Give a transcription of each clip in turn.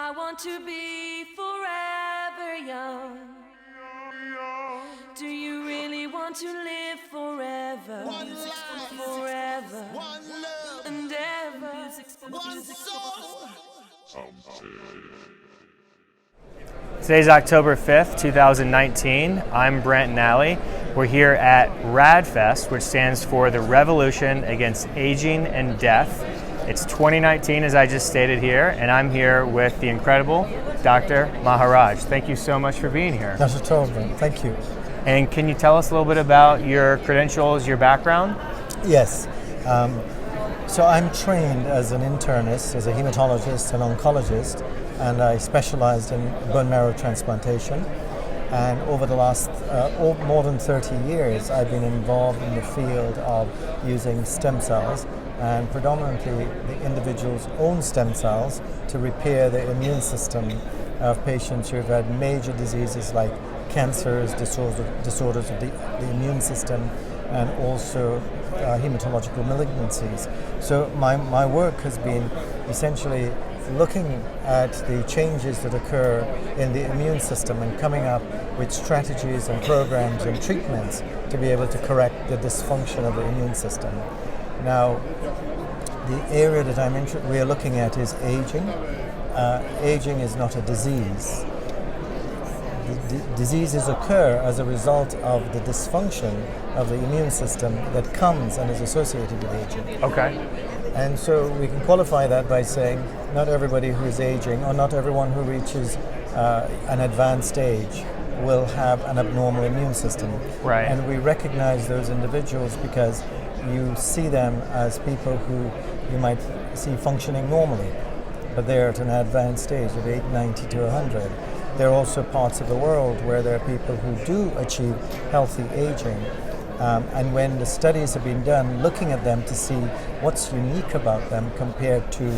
I want to be forever young. Do you really want to live forever? One life, forever, one love, and ever. one soul. Today's October 5th, 2019. I'm Brent Nally. We're here at RAADFest, which stands for the Revolution Against Aging and Death. It's 2019, as I just stated here, and I'm here with the incredible Dr. Maharaj. Thank you so much for being here. Not at all, Brent. Thank you. And can you tell us a little bit about your credentials, your background? Yes. So I'm trained as an internist, as a hematologist and oncologist, and I specialized in bone marrow transplantation. And over the last more than 30 years, I've been involved in the field of using stem cells, and predominantly the individual's own stem cells, to repair the immune system of patients who have had major diseases like cancers, disorders of the immune system, and also hematological malignancies. So my work has been essentially looking at the changes that occur in the immune system and coming up with strategies and programs and treatments to be able to correct the dysfunction of the immune system. Now, the area that we are looking at is aging. Aging is not a disease. Diseases occur as a result of the dysfunction of the immune system that comes and is associated with aging. Okay. And so we can qualify that by saying not everybody who is aging, or not everyone who reaches an advanced age, will have an abnormal immune system. Right. And we recognize those individuals because you see them as people who you might see functioning normally, but they're at an advanced stage of 80, 90 to 100. There are also parts of the world where there are people who do achieve healthy aging. And when the studies have been done looking at them to see what's unique about them compared to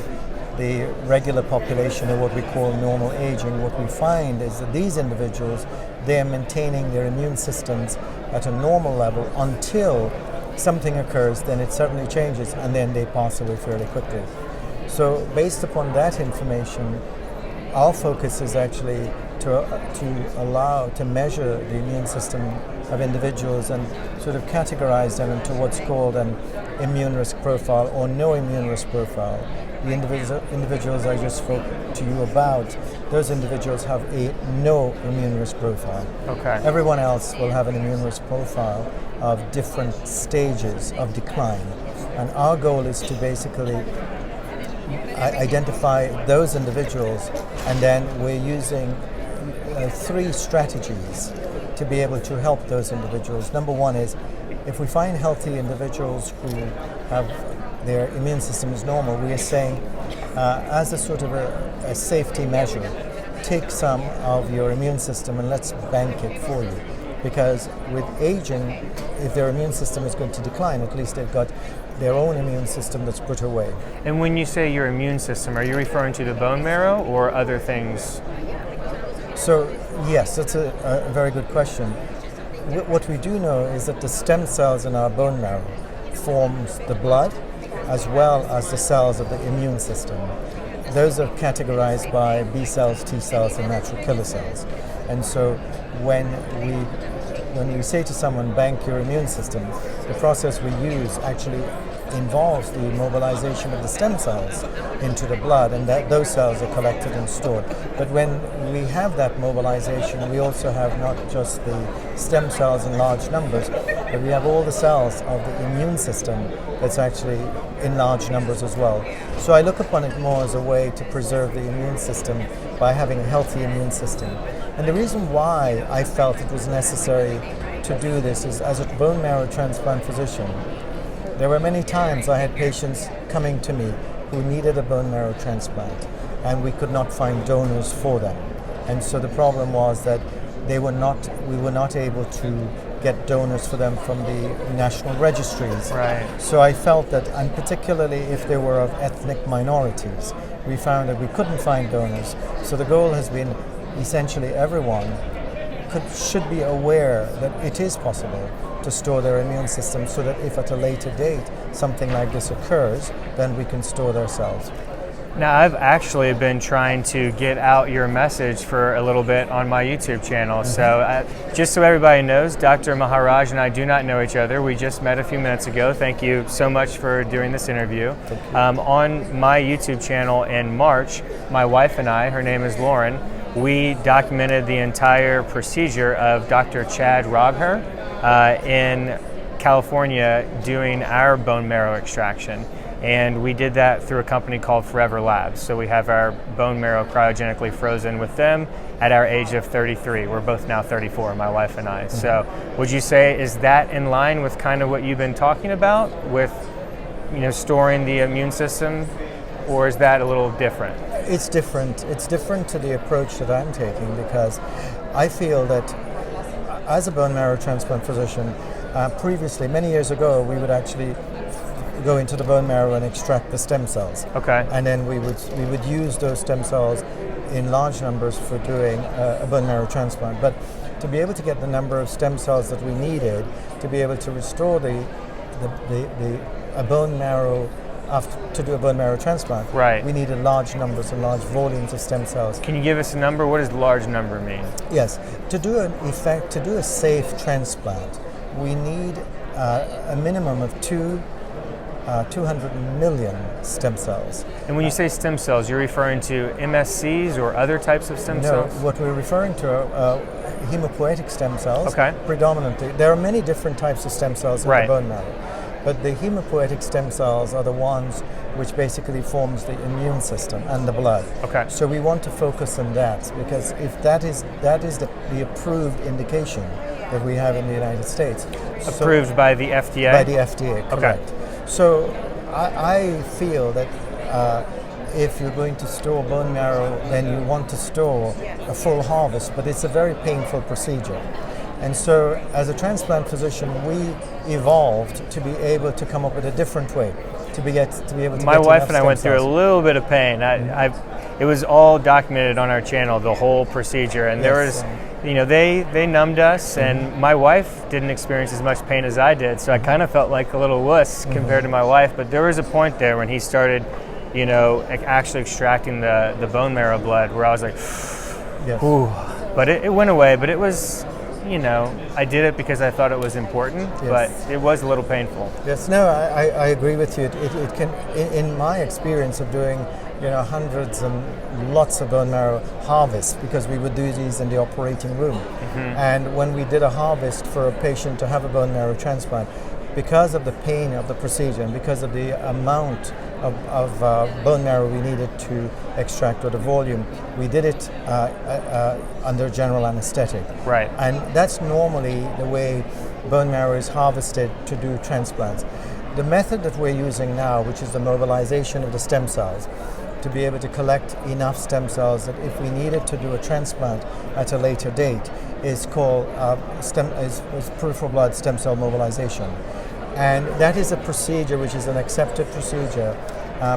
the regular population, or what we call normal aging, what we find is that these individuals, they're maintaining their immune systems at a normal level until something occurs, then it suddenly changes, and then they pass away fairly quickly. So based upon that information, our focus is actually to measure the immune system of individuals and sort of categorize them into what's called an immune risk profile or no immune risk profile. The individuals I just spoke to you about, those individuals have a no immune risk profile. Okay. Everyone else will have an immune risk profile of different stages of decline. And our goal is to basically identify those individuals, and then we're using 3 strategies to be able to help those individuals. Number one is, if we find healthy individuals who have their immune system is normal, we are saying, as a sort of a safety measure, take some of your immune system and let's bank it for you. Because with aging, if their immune system is going to decline, at least they've got their own immune system that's put away. And when you say your immune system, are you referring to the bone marrow or other things? So yes, that's a very good question. What we do know is that the stem cells in our bone marrow forms the blood as well as the cells of the immune system. Those are categorized by B cells, T cells, and natural killer cells. And so when we say to someone, bank your immune system, the process we use actually involves the mobilization of the stem cells into the blood, and that those cells are collected and stored. But when we have that mobilization, we also have not just the stem cells in large numbers, but we have all the cells of the immune system that's actually in large numbers as well. So I look upon it more as a way to preserve the immune system by having a healthy immune system. And the reason why I felt it was necessary to do this is, as a bone marrow transplant physician, there were many times I had patients coming to me who needed a bone marrow transplant, and we could not find donors for them. And so the problem was that we were not able to get donors for them from the national registries. Right. So I felt that, and particularly if they were of ethnic minorities, we found that we couldn't find donors. So the goal has been essentially everyone should be aware that it is possible to store their immune system, so that if at a later date something like this occurs, then we can store their cells. Now, I've actually been trying to get out your message for a little bit on my YouTube channel. So just so everybody knows, Dr. Maharaj and I do not know each other. We just met a few minutes ago. Thank you so much for doing this interview. On my YouTube channel in March, my wife and I, her name is Lauren, we documented the entire procedure of Dr. Chad Rogher in California doing our bone marrow extraction. And we did that through a company called Forever Labs. So we have our bone marrow cryogenically frozen with them at our age of 33. We're both now 34, my wife and I. So would you say, is that in line with kind of what you've been talking about with, storing the immune system, or is that a little different? It's different. It's different to the approach that I'm taking, because I feel that as a bone marrow transplant physician, previously, many years ago, we would actually go into the bone marrow and extract the stem cells. Okay. And then we would use those stem cells in large numbers for doing a bone marrow transplant. But to be able to get the number of stem cells that we needed to be able to restore a bone marrow to do a bone marrow transplant, right, we needed large numbers and large volumes of stem cells. Can you give us a number? What does large number mean? Yes. To do a safe transplant, we need a minimum of 200 million stem cells. And when you say stem cells, you're referring to MSCs or other types of stem cells? No, what we're referring to are hemopoietic stem cells, okay, predominantly. There are many different types of stem cells in right, the bone marrow, but the hemopoietic stem cells are the ones which basically forms the immune system and the blood. Okay. So we want to focus on that, because if that is the approved indication that we have in the United States. Approved by the FDA? By the FDA, correct. Okay. So I feel that if you're going to store bone marrow, then you want to store a full harvest, but it's a very painful procedure. And so as a transplant physician, we evolved to be able to come up with a different way to be able to My get wife enough and I stem went through a cells. little bit of pain. It was all documented on our channel, the whole procedure, and there was, they numbed us, and my wife didn't experience as much pain as I did, so I kind of felt like a little wuss compared to my wife. But there was a point there when he started, actually extracting the bone marrow blood, where I was like, yes. Ooh. But it went away. But it was, I did it because I thought it was important, Yes. but it was a little painful. Yes, no, I agree with you. It can, in my experience of doing, hundreds and lots of bone marrow harvests, because we would do these in the operating room. And when we did a harvest for a patient to have a bone marrow transplant, because of the pain of the procedure and because of the amount of bone marrow we needed to extract, or the volume, we did it under general anesthetic. Right. And that's normally the way bone marrow is harvested to do transplants. The method that we're using now, which is the mobilization of the stem cells, to be able to collect enough stem cells that if we needed to do a transplant at a later date, is called is peripheral blood stem cell mobilization. And that is a procedure which is an accepted procedure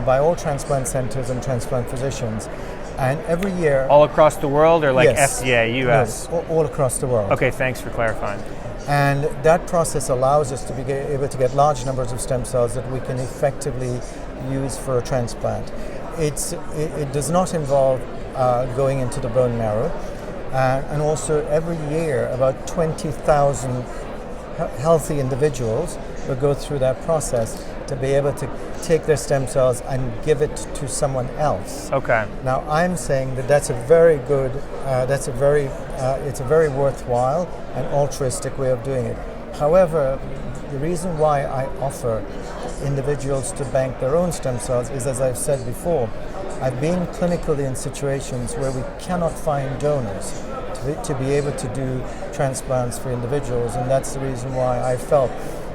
by all transplant centers and transplant physicians. And every year... All across the world, or like yes, FDA, US? No, all across the world. Okay, thanks for clarifying. And that process allows us to be able to get large numbers of stem cells that we can effectively use for a transplant. It does not involve going into the bone marrow. And also every year about 20,000 healthy individuals will go through that process to be able to take their stem cells and give it to someone else. Okay. Now I'm saying that that's a very good, it's a very worthwhile and altruistic way of doing it. However, the reason why I offer individuals to bank their own stem cells is, as I've said before, I've been clinically in situations where we cannot find donors to be able to do transplants for individuals, and that's the reason why I felt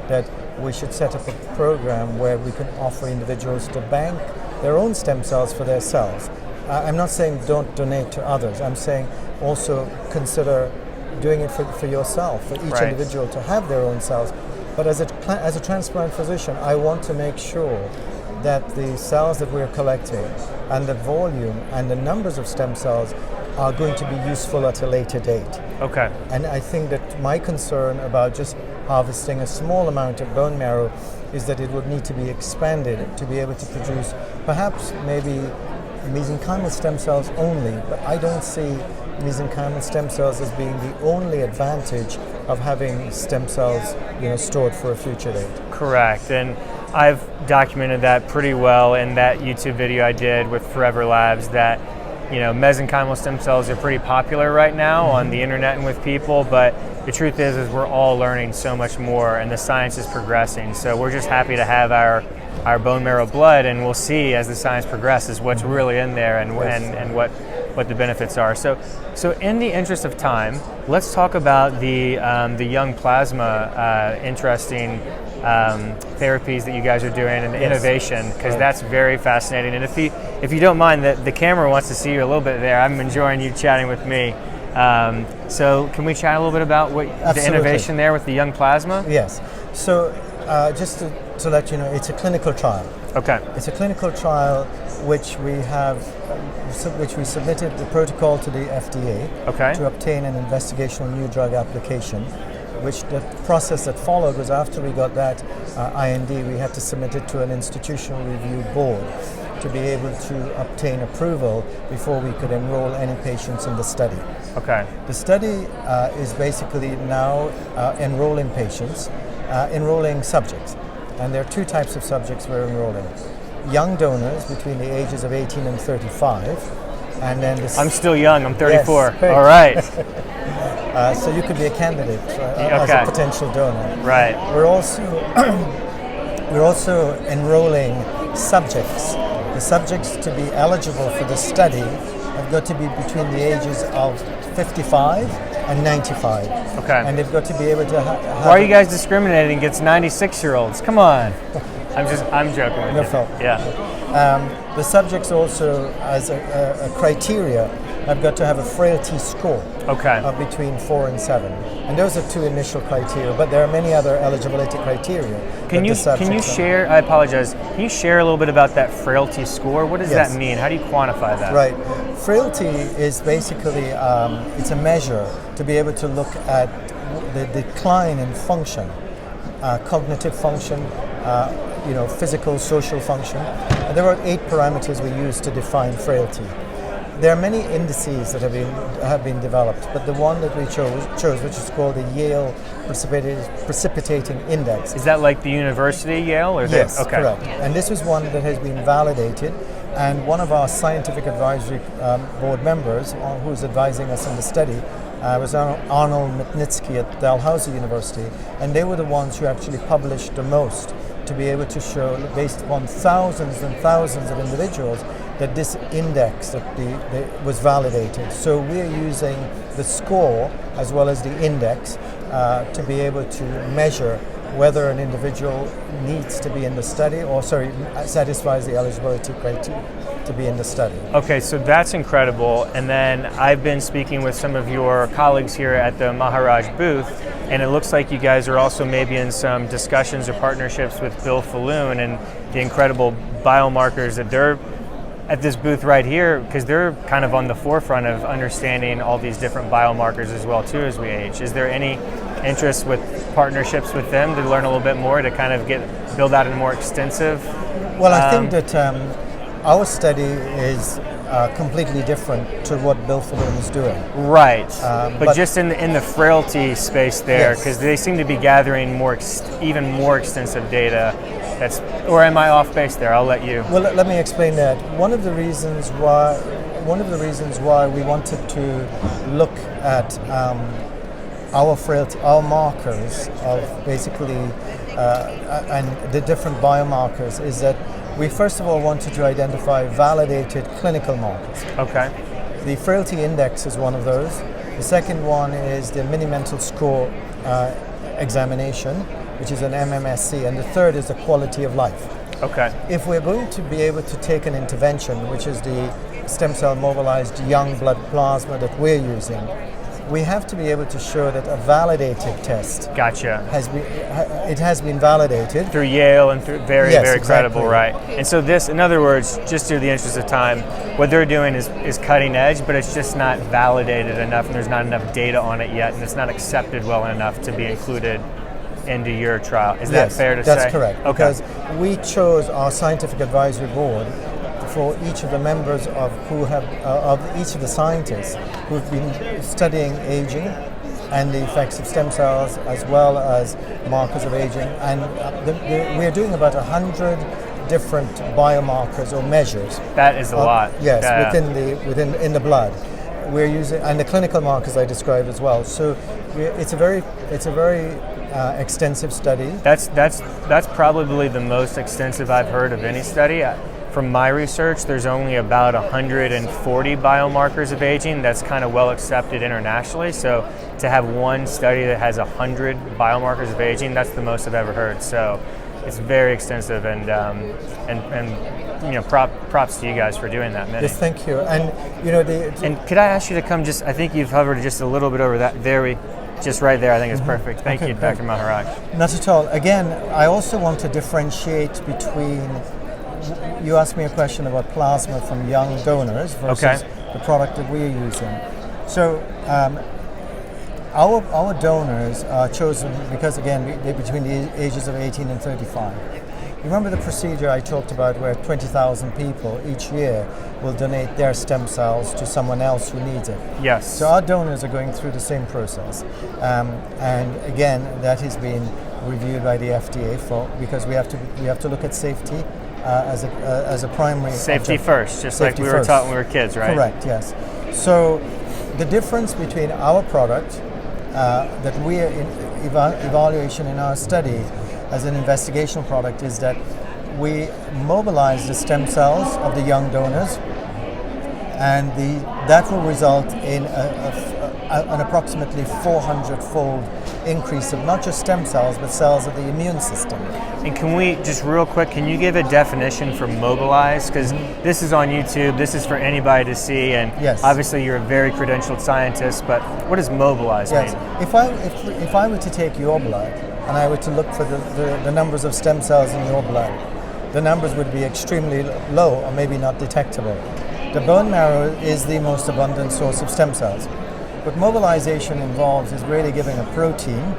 that we should set up a program where we can offer individuals to bank their own stem cells for their cells. I'm not saying don't donate to others, I'm saying also consider doing it for yourself, for each right. individual to have their own cells. But as a transplant physician, I want to make sure that the cells that we're collecting and the volume and the numbers of stem cells are going to be useful at a later date. Okay. And I think that my concern about just harvesting a small amount of bone marrow is that it would need to be expanded to be able to produce perhaps maybe mesenchymal stem cells only, but I don't see mesenchymal stem cells as being the only advantage of having stem cells, stored for a future date. Correct, and I've documented that pretty well in that YouTube video I did with Forever Labs that, mesenchymal stem cells are pretty popular right now on the internet and with people, but the truth is we're all learning so much more and the science is progressing. So we're just happy to have our bone marrow blood, and we'll see as the science progresses what's really in there and what the benefits are. So in the interest of time, let's talk about the young plasma interesting therapies that you guys are doing and the innovation, because that's very fascinating. And if you don't mind, the camera wants to see you a little bit there. I'm enjoying you chatting with me. So can we chat a little bit about the innovation there with the young plasma? Yes. So just to let you know, it's a clinical trial. Okay. It's a clinical trial which we submitted the protocol to the FDA to obtain an investigational new drug application. Which the process that followed was after we got that IND, we had to submit it to an institutional review board to be able to obtain approval before we could enroll any patients in the study. Okay. The study is basically now enrolling patients, enrolling subjects. And there are two types of subjects we're enrolling. Young donors between the ages of 18 and 35. And then I'm still young, I'm 34. Yes, all right. So you could be a candidate as a potential donor. Right. We're also enrolling subjects. The subjects to be eligible for the study have got to be between the ages of 55 and 95. Okay. And they've got to be able to have... Why are you guys discriminating against 96-year-olds? Come on. I'm joking with you. No problem. Yeah. The subjects also, as a criteria, have got to have a frailty score of between 4 and 7. And those are two initial criteria, but there are many other eligibility criteria. Can you share, I apologize, can you share a little bit about that frailty score? What does that mean? How do you quantify that? Right. Frailty is basically, it's a measure to be able to look at the decline in function, cognitive function, physical, social function. And there are 8 parameters we use to define frailty. There are many indices that have been developed, but the one that we chose, which is called the Yale Precipitating Index. Is that like the university, Yale? Or yes, correct. And this is one that has been validated, and one of our scientific advisory board members, who's advising us in the study, was Arnold Mitnitsky at Dalhousie University, and they were the ones who actually published the most to be able to show, based upon thousands and thousands of individuals, that this index was validated. So we're using the score as well as the index to be able to measure whether an individual needs to be in the study or, satisfies the eligibility criteria to be in the study. Okay, so that's incredible. And then I've been speaking with some of your colleagues here at the Maharaj booth, and it looks like you guys are also maybe in some discussions or partnerships with Bill Falloon and the incredible biomarkers that they're at this booth right here, because they're kind of on the forefront of understanding all these different biomarkers as well too as we age. Is there any interest with partnerships with them to learn a little bit more, to kind of build out a more extensive? Well, I think that our study is completely different to what Bill Falloon is doing. Right, but just in the frailty space there, because they seem to be gathering even more extensive data. Or am I off base there? I'll let you. Well, let me explain that. One of the reasons why we wanted to look at our frailty, our markers of basically, and the different biomarkers, is that we first of all wanted to identify validated clinical markers. Okay. The frailty index is one of those. The second one is the mini-mental score examination, which is an MMSC, and the third is the quality of life. Okay. If we're going to be able to take an intervention, which is the stem cell mobilized young blood plasma that we're using, we have to be able to show that a validated test has been validated through Yale and through very credible, right? And so this, in other words, just through the interest of time, what they're doing is cutting edge, but it's just not validated enough, and there's not enough data on it yet, and it's not accepted well enough to be included into your trial. Is that fair to say? That's correct. Okay. Because we chose our scientific advisory board for each of the members of each of the scientists who've been studying aging and the effects of stem cells as well as markers of aging. And we're doing about 100 different biomarkers or measures. That is a lot. Yes, Yeah. in the blood. We're using, and the clinical markers I described as well. So it's a very extensive study. That's probably the most extensive I've heard of any study. From my research, there's only about 140 biomarkers of aging. That's kind of well accepted internationally. So to have one study that has 100 biomarkers of aging, that's the most I've ever heard. So it's very extensive, and props to you guys for doing that many. Yes, thank you. And and could I ask you to come I think you've hovered just a little bit over that. Just right there, I think is perfect. Thank you, Dr. Maharaj. Not at all. Again, I also want to differentiate between, you asked me a question about plasma from young donors versus the product that we're using. So our donors are chosen because, again, they're between the ages of 18 and 35. Remember the procedure I talked about where 20,000 people each year will donate their stem cells to someone else who needs it? Yes. So our donors are going through the same process. And again, that has been reviewed by the FDA because we have to look at safety as a primary Safety objective. first, just Safety like we were first. taught when we were kids, right? Correct, yes. So the difference between our product that we are in evaluation in our study as an investigational product is that we mobilize the stem cells of the young donors, and that will result in an approximately 400-fold increase of not just stem cells, but cells of the immune system. And can we, just real quick, can you give a definition for mobilize? Because this is on YouTube, this is for anybody to see, and yes. Obviously you're a very credentialed scientist, but what does mobilize mean? If I were to take your blood, and I were to look for the numbers of stem cells in your blood, the numbers would be extremely low or maybe not detectable. The bone marrow is the most abundant source of stem cells. What mobilization involves is really giving a protein,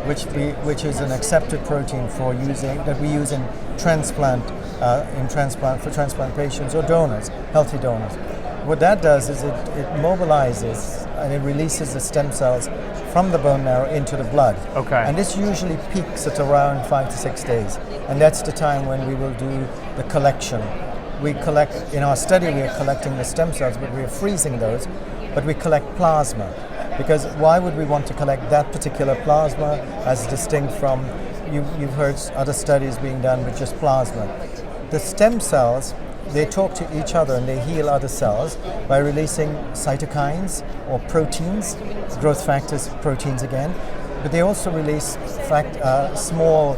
which is an accepted protein that we use in transplant for transplant patients or donors, healthy donors. What that does is it mobilizes and it releases the stem cells from the bone marrow into the blood. Okay. And this usually peaks at around 5 to 6 days. And that's the time when we will do the collection. We collect, in our study we are collecting the stem cells, but we are freezing those, but we collect plasma. Because why would we want to collect that particular plasma as distinct from, you've heard other studies being done with just plasma. The stem cells, they talk to each other and they heal other cells by releasing cytokines or proteins, growth factors, proteins again, but they also release small,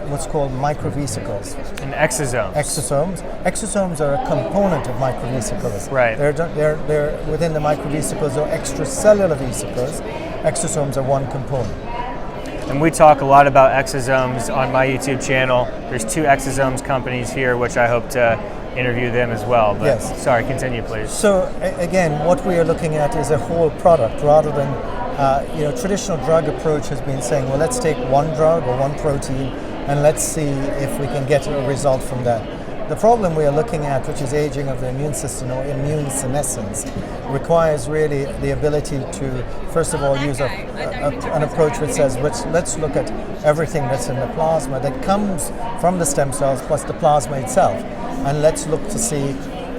what's called microvesicles. And exosomes. Exosomes are a component of microvesicles. Right. They're within the microvesicles or extracellular vesicles. Exosomes are one component. And we talk a lot about exosomes on my YouTube channel. There's 2 exosomes companies here, which I hope to interview them as well. But yes. Sorry, continue, please. So again, what we are looking at is a whole product rather than, traditional drug approach has been saying, well, let's take one drug or one protein and let's see if we can get a result from that. The problem we are looking at, which is aging of the immune system or immune senescence, requires really the ability to, first of all, use an approach which says, let's look at everything that's in the plasma that comes from the stem cells plus the plasma itself. And let's look to see,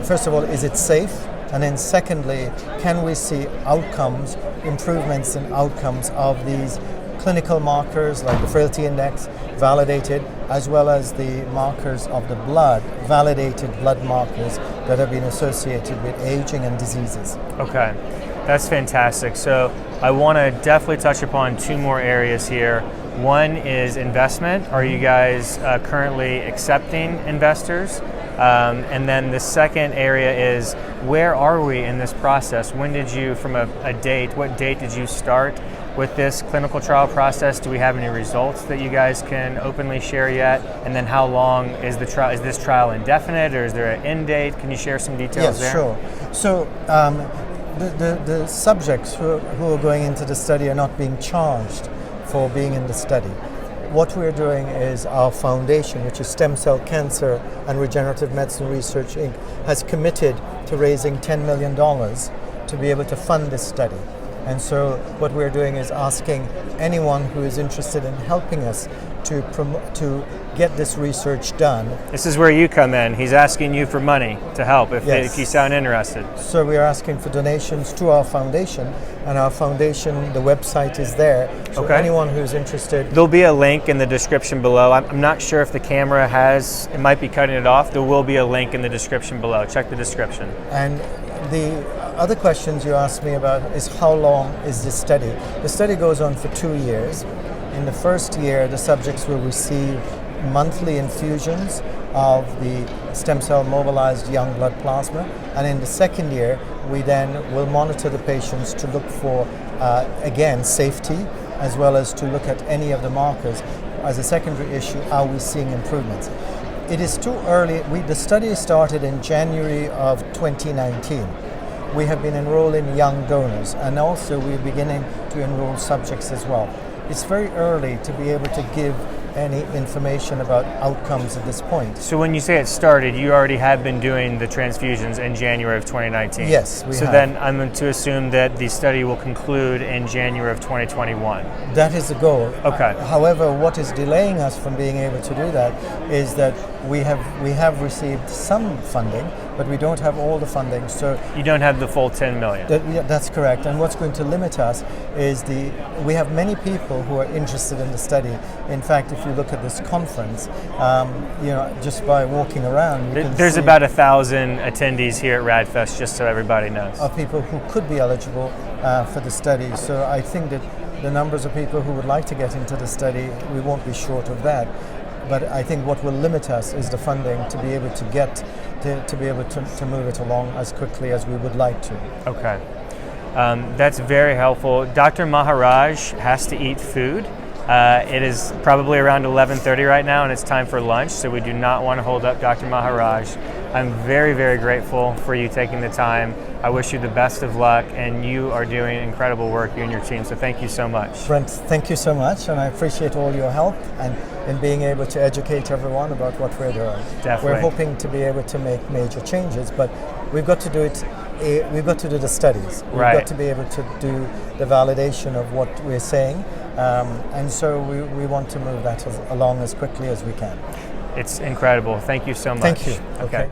first of all, is it safe? And then secondly, can we see outcomes, improvements in outcomes of these clinical markers like the frailty index, validated, as well as the markers of the blood, validated blood markers that have been associated with aging and diseases. Okay, that's fantastic. So I want to definitely touch upon 2 more areas here. One is investment. Are you guys currently accepting investors? And then the second area is, where are we in this process? When did you, from a date, what date did you start with this clinical trial process? Do we have any results that you guys can openly share yet? And then how long is the trial? Is this trial indefinite, or is there an end date? Can you share some details there? Yes, sure. So the subjects who are going into the study are not being charged for being in the study. what we're doing is our foundation, which is Stem Cell Cancer and Regenerative Medicine Research Inc., has committed to raising $10 million to be able to fund this study. And so what we're doing is asking anyone who is interested in helping us to get this research done. This is where you come in. He's asking you for money to help if you sound interested. So we are asking for donations to our foundation, and our foundation, the website is there. So anyone who's interested. There'll be a link in the description below. I'm not sure if the camera it might be cutting it off. There will be a link in the description below. Check the description. And the other questions you asked me about is how long is this study? The study goes on for 2 years. In the first year, the subjects will receive monthly infusions of the stem cell mobilized young blood plasma, and in the second year we then will monitor the patients to look for again safety, as well as to look at any of the markers. As a secondary issue, are we seeing improvements? It is too early. The study started in January of 2019. We have been enrolling young donors, and also we're beginning to enroll subjects as well. It's very early to be able to give any information about outcomes at this point. So when you say it started, you already have been doing the transfusions in January of 2019? Yes, we have. So then I'm to assume that the study will conclude in January of 2021? That is the goal. Okay. However, what is delaying us from being able to do that is that we have received some funding, but we don't have all the funding. So you don't have the full 10 million? That's correct. And what's going to limit us is we have many people who are interested in the study. In fact, if you look at this conference, just by walking around, there's about 1,000 attendees here at RAADFest, just so everybody knows. Of people who could be eligible for the study. So I think that the numbers of people who would like to get into the study, we won't be short of that. But I think what will limit us is the funding to be able to be able to move it along as quickly as we would like to. Okay. That's very helpful. Dr. Maharaj has to eat food. It is probably around 11:30 right now, and it's time for lunch, so we do not want to hold up Dr. Maharaj. I'm very, very grateful for you taking the time. I wish you the best of luck, and you are doing incredible work, you and your team, so thank you so much. Brent, thank you so much, and I appreciate all your help and in being able to educate everyone about what we're doing. Definitely. We're hoping to be able to make major changes, but we've got to do it. We've got to do the studies. We've got to be able to do the validation of what we're saying, and so we want to move that along as quickly as we can. It's incredible. Thank you so much. Thank you. Okay.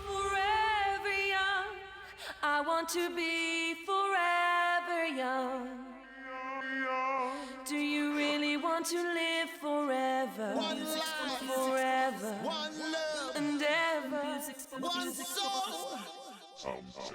Forever young, I want to be forever young. Do you really want to live forever? One life, forever one love, and ever. one soul. Some say